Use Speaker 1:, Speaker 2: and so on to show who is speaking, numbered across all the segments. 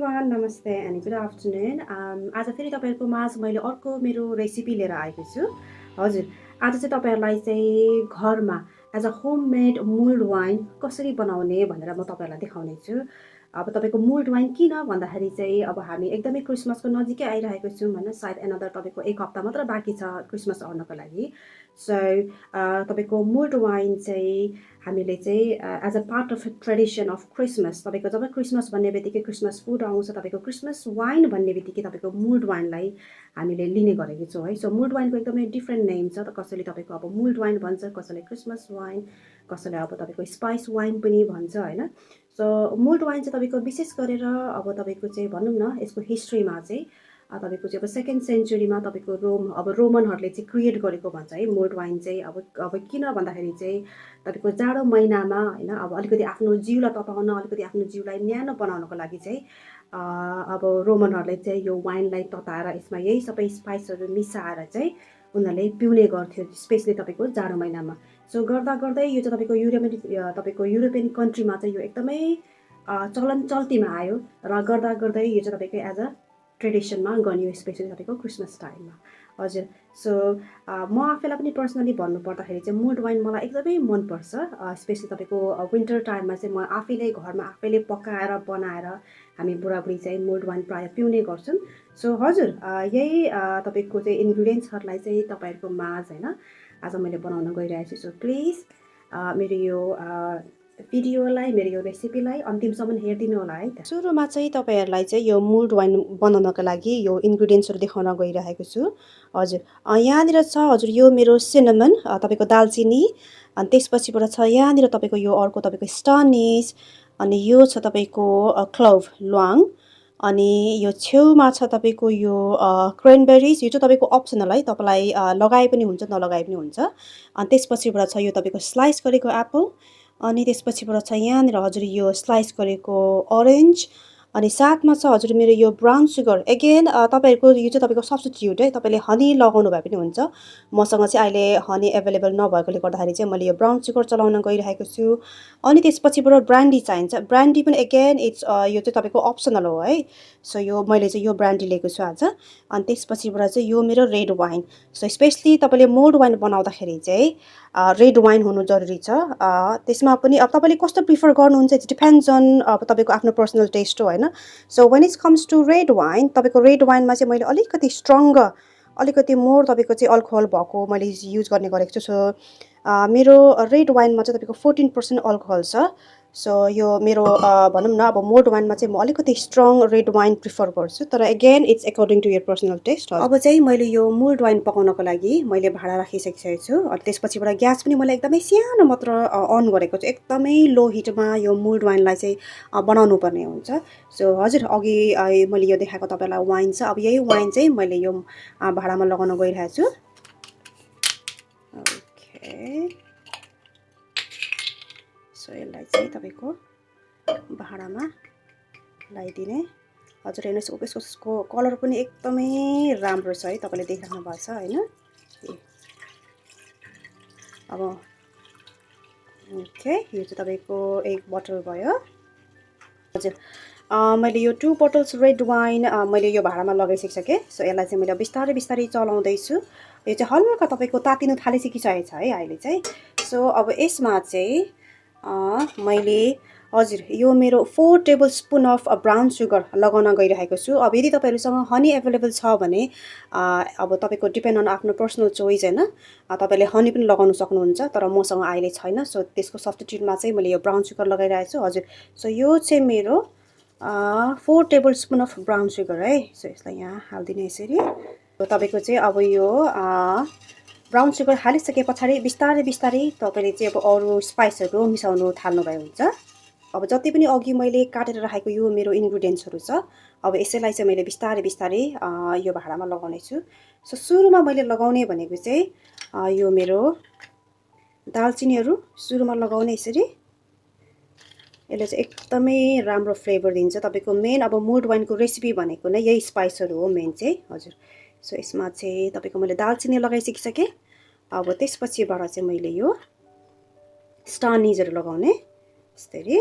Speaker 1: Everyone नमस्ते and good afternoon आज फेरि तपाईँहरूको माझ मैले अर्को मेरो रेसिपी लिएर आएको छु। हजुर, आज चाहिँ तपाईँहरूलाई चाहिँ घरमा एज अ होममेड मुल्ड वाइन कसरी बनाउने भनेर म तपाईँहरूलाई देखाउने छु। अब तपाईँको मुल्ड वाइन किन भन्दाखेरि चाहिँ अब हामी एकदमै क्रिसमसको नजिकै आइरहेको छौँ होइन, सायद एनदर तपाईँको 1 हप्ता मात्र बाँकी छ क्रिसमस आउनको लागि। सो तपाईँको मुल्ड वाइन चाहिँ हामीले चाहिँ as a part of tradition of Christmas, तपाईँको जब क्रिसमस भन्ने बित्तिकै क्रिसमस फुड आउँछ, तपाईँको क्रिसमस वाइन भन्ने बित्तिकै तपाईँको मुल्ड वाइनलाई हामीले लिने गरेको छौँ है। सो मुल्ड वाइनको एकदमै डिफ्रेन्ट नेम छ, त कसैले तपाईँको अब मुल्ड वाइन भन्छ, कसैले क्रिसमस वाइन, कसैले अब तपाईँको स्पाइस वाइन पनि भन्छ होइन। सो मुल्ड वाइन चाहिँ तपाईँको विशेष गरेर अब तपाईँको चाहिँ भनौँ न यसको हिस्ट्रीमा चाहिँ तपाईँको चाहिँ अब 2nd सेन्चुरीमा तपाईँको रोमनहरूले चाहिँ क्रिएट गरेको भन्छ है मुल्ड वाइन चाहिँ। अब किन भन्दाखेरि चाहिँ तपाईँको जाडो महिनामा होइन, अब अलिकति आफ्नो जिउलाई तताउन, अलिकति आफ्नो जिउलाई न्यानो बनाउनको लागि चाहिँ अब रोमनहरूले चाहिँ यो वाइनलाई तताएर यसमा यही सबै स्पाइसहरू मिसाएर चाहिँ उनीहरूले पिउने गर्थ्यो, स्पेसली तपाईँको जाडो महिनामा। सो गर्दा गर्दै यो चाहिँ तपाईँको युरोपियन कन्ट्रीमा चाहिँ यो एकदमै चलन चल्तीमा आयो र गर्दा गर्दै यो चाहिँ तपाईँको एज अ ट्रेडिसनमा गनियो, स्पेसली तपाईँको क्रिसमस टाइममा। हजुर, सो म आफैलाई पनि पर्सनली भन्नु पर्दाखेरि चाहिँ मुल्ड वाइन मलाई एकदमै मनपर्छ, स्पेसली तपाईँको विन्टर टाइममा चाहिँ म आफैले घरमा आफैले पकाएर बनाएर हामी बुढाबुढी चाहिँ मुल्ड वाइन प्रायः पिउने गर्छौँ। सो हजुर, यही तपाईँको चाहिँ इन्ग्रिडियन्ट्सहरूलाई चाहिँ तपाईँहरूको माझ होइन आज मैले बनाउन गइरहेको छु। सो प्लिज मेरो यो भिडियोलाई, मेरो यो रेसिपीलाई अन्तिमसम्म हेरिदिनु होला है। सुरुमा चाहिँ तपाईँहरूलाई चाहिँ यो मुल्ड वाइन बनाउनको लागि यो इन्ग्रिडियन्ट्सहरू देखाउन गइरहेको छु। हजुर, यहाँनिर छ हजुर यो मेरो सिनामन, तपाईँको दालचिनी, अनि त्यसपछिबाट छ यहाँनिर तपाईँको यो अर्को तपाईँको स्टानिस, अनि यो छ तपाईँको क्लोभ ल्वाङ, अनि यो छेउमा छ तपाईँको यो क्रेनबेरिज। यो चाहिँ तपाईँको अप्सनल है, तपाईँलाई लगाए पनि हुन्छ नलगाए पनि हुन्छ। अनि त्यसपछिबाट छ यो तपाईँको स्लाइस गरेको एप्पल, अनि त्यसपछिबाट छ यहाँनिर हजुर यो स्लाइस गरेको अरेन्ज, अनि साथमा छ हजुर मेरो यो ब्राउन सुगर। एगेन तपाईँहरूको यो चाहिँ तपाईँको सब्स्टिट्युट है, तपाईँले हनी लगाउनु भए पनि हुन्छ। मसँग चाहिँ अहिले हनी एभाइलेबल नभएकोले गर्दाखेरि चाहिँ मैले यो ब्राउन सुगर चलाउन गइरहेको छु। अनि त्यसपछिबाट ब्रान्डी चाहिन्छ, ब्रान्डी पनि एगेन यो चाहिँ तपाईँको अप्सनल हो है। सो यो मैले चाहिँ यो ब्रान्डी लिएको छु आज। अनि त्यसपछिबाट चाहिँ यो मेरो रेड वाइन। सो स्पेसली तपाईँले मुल्ड वाइन बनाउँदाखेरि चाहिँ रेड वाइन हुनु जरुरी छ। त्यसमा पनि अब तपाईँले कस्तो प्रिफर गर्नुहुन्छ, इट्स डिपेन्ड्स अन अब तपाईँको आफ्नो पर्सनल टेस्ट हो होइन। So when it's comes to red wine, तपाईँको रेड वाइनमा चाहिँ मैले अलिकति स्ट्रङ, अलिकति मोर तपाईँको चाहिँ अल्कोहल भएको मैले युज गर्ने गरेको छु। सो मेरो रेड वाइनमा चाहिँ तपाईँको 14% अल्कोहल छ। सो यो मेरो भनौँ न अब मुल्ड वाइनमा चाहिँ म अलिकति स्ट्रङ रेड वाइन प्रिफर गर्छु, तर again it's according to your personal taste. अब चाहिँ मैले यो मुल्ड वाइन पकाउनको लागि मैले भाँडा राखिसकेको छु। अनि त्यसपछिबाट ग्यास पनि मैले एकदमै सानो मात्र अन गरेको छु, एकदमै लो हिटमा यो मुल्ड वाइनलाई चाहिँ बनाउनु पर्ने हुन्छ। सो हजुर, अघि मैले यो देखाएको तपाईँलाई वाइन छ, अब यही वाइन चाहिँ मैले यो भाँडामा लगाउन गइरहेको छु। ओके, सो यसलाई चाहिँ तपाईँको भाँडामा लगाइदिने। हजुर हेर्नुहोस्, यसको कलर पनि एकदमै राम्रो छ है, तपाईँले देखिराख्नु भएको छ होइन। अब ओके, यो चाहिँ तपाईँको 1 बोतल भयो। हजुर, मैले यो 2 बोटल्स रेड वाइन मैले यो भाँडामा लगाइसकिसकेँ। सो यसलाई चाहिँ मैले बिस्तारै बिस्तारै चलाउँदैछु। यो चाहिँ हल्का तपाईँको तातिनु थालिसकिसकेको छ है अहिले चाहिँ। सो अब यसमा चाहिँ मैले हजुर यो मेरो 4 table spoon of brown sugar लगाउन गइरहेको छु। अब यदि तपाईँहरूसँग हनी एभाइलेबल छ भने अब तपाईँको डिपेन्ड अन आफ्नो पर्सनल चोइस होइन, तपाईँले हनी पनि लगाउन सक्नुहुन्छ, तर मसँग अहिले छैन। सो त्यसको सब्स्टिट्युटमा चाहिँ मैले यो ब्राउन सुगर लगाइरहेको छु। हजुर, सो यो चाहिँ मेरो 4 table spoon of brown sugar है। सो यसलाई यहाँ हालिदिने यसरी। तपाईँको चाहिँ अब यो ब्राउन सुगर हालिसके पछाडि बिस्तारै बिस्तारै तपाईँले चाहिँ अब अरू स्पाइसहरू मिसाउनु थाल्नुभए हुन्छ। अब जति पनि अघि मैले काटेर राखेको यो मेरो इन्ग्रिडियन्ट्सहरू छ, अब यसैलाई चाहिँ मैले बिस्तारै बिस्तारै यो भाँडामा लगाउने छु। सो सुरुमा मैले लगाउने भनेको चाहिँ यो मेरो दालचिनीहरू सुरुमा लगाउने यसरी। यसले चाहिँ एकदमै राम्रो फ्लेभर दिन्छ। तपाईँको मेन अब मुल्ड वाइनको रेसिपी भनेको नै यही स्पाइसहरू हो मेन चाहिँ। हजुर, सो यसमा चाहिँ तपाईँको मैले दालचिनी लगाइसकिसकेँ। अब त्यसपछिबाट चाहिँ मैले यो स्टानिजहरू लगाउने यसरी।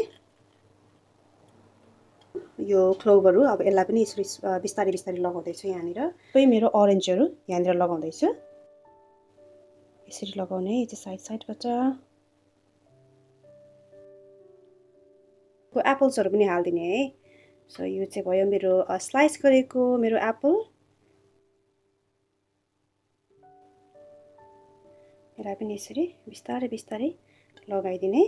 Speaker 1: यो क्लोभहरू अब यसलाई पनि यसरी बिस्तारै बिस्तारै लगाउँदैछु यहाँनिर। सबै मेरो अरेन्जहरू यहाँनिर लगाउँदैछु। यसरी लगाउने यो चाहिँ साइड साइडबाट। एप्पल्सहरू पनि हालिदिने है। सो यो चाहिँ भयो मेरो स्लाइस गरेको मेरो एप्पल। यसलाई पनि यसरी बिस्तारै बिस्तारै लगाइदिने।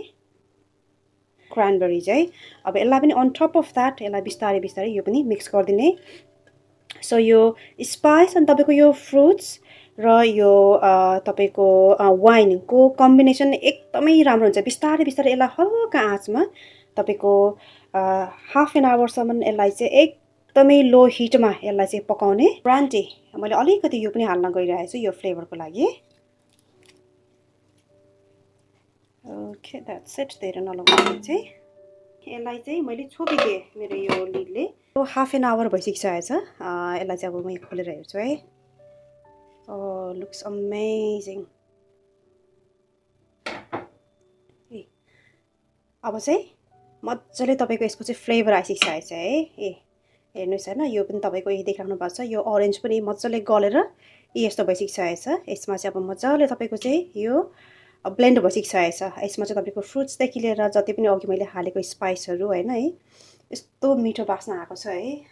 Speaker 1: क्रैनबेरी चाहिँ अब यसलाई पनि अन टप अफ द्याट यसलाई बिस्तारै बिस्तारै यो पनि मिक्स गरिदिने। सो यो स्पाइस अनि तपाईँको यो फ्रुट्स र यो तपाईँको वाइनको कम्बिनेसन एकदमै राम्रो हुन्छ। बिस्तारै बिस्तारै यसलाई हल्का आँचमा तपाईँको हाफ एन आवरसम्म यसलाई चाहिँ एकदमै लो हिटमा यसलाई चाहिँ पकाउने। ब्रान्डी मैले अलिकति यो पनि हाल्न गइरहेको छु यो फ्लेभरको लागि। Okay that's it. धेरै नलगाउने चाहिँ यसलाई चाहिँ मैले छोपिदिएँ मेरो यो लिडले। हाफ एन आवर भइसकिसकेको छ। यसलाई चाहिँ अब म खोलेर हेर्छु है। Looks amazing. अब चाहिँ मजाले तपाईँको यसको चाहिँ फ्लेभर आइसकिसकेको छ है। हेर्नुहोस् होइन, यो पनि तपाईँको यही देखिराख्नु भएको छ। यो अरेन्ज पनि मजाले गलेर यस्तो भइसकिसकेको छ। यसमा चाहिँ अब मजाले तपाईँको चाहिँ यो ब्लेन्ड भइसकिसकेको छ। यसमा चाहिँ तपाईँको फ्रुट्सदेखि लिएर जति पनि अघि मैले हालेको स्पाइसहरू होइन है, यस्तो मिठो बास्ना आएको छ है।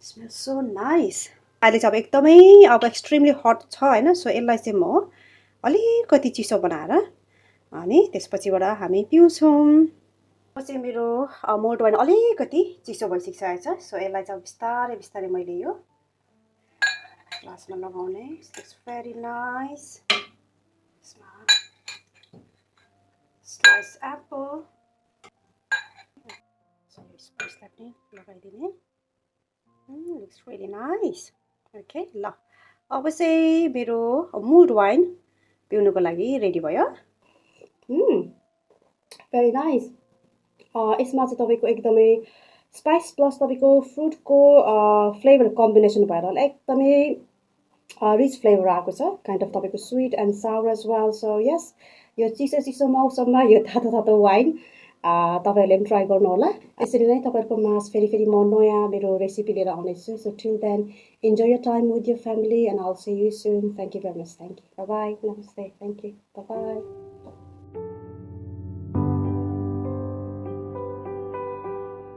Speaker 1: Smells so nice. अहिले चाहिँ अब एकदमै अब एक्सट्रिमली हट छ होइन। सो यसलाई चाहिँ म अलिकति चिसो बनाएर अनि त्यसपछिबाट हामी पिउँछौँ। अब चाहिँ मेरो मोल्ड वाइन अलिकति चिसो भइसकिसकेको छ। सो यसलाई चाहिँ बिस्तारै बिस्तारै मैले यो ग्लासमा लगाउने। It's very nice. Slice apple स्पाइसलाई पनि लगाइदिने। Looks really nice. ओके ल, अब चाहिँ मेरो मुल्ड वाइन पिउनुको लागि रेडी भयो। Very nice. यसमा चाहिँ तपाईँको एकदमै स्पाइस प्लस तपाईँको फ्रुटको फ्लेभर कम्बिनेसन भएर होला एकदमै रिच फ्लेभर आएको छ। काइन्ड अफ तपाईँको sweet and sour as well. So yes, यो चिसो चिसो मौसममा यो तातो तातो वाइन तपाईँहरूले पनि ट्राई गर्नुहोला। यसरी नै तपाईँहरूको माझ फेरि फेरि म नयाँ मेरो रेसिपी लिएर आउनेछु। So till then enjoy your time with your family and all see you soon. Thank you very much. Thank you. Bye bye. नमस्ते। Thank you. Bye by.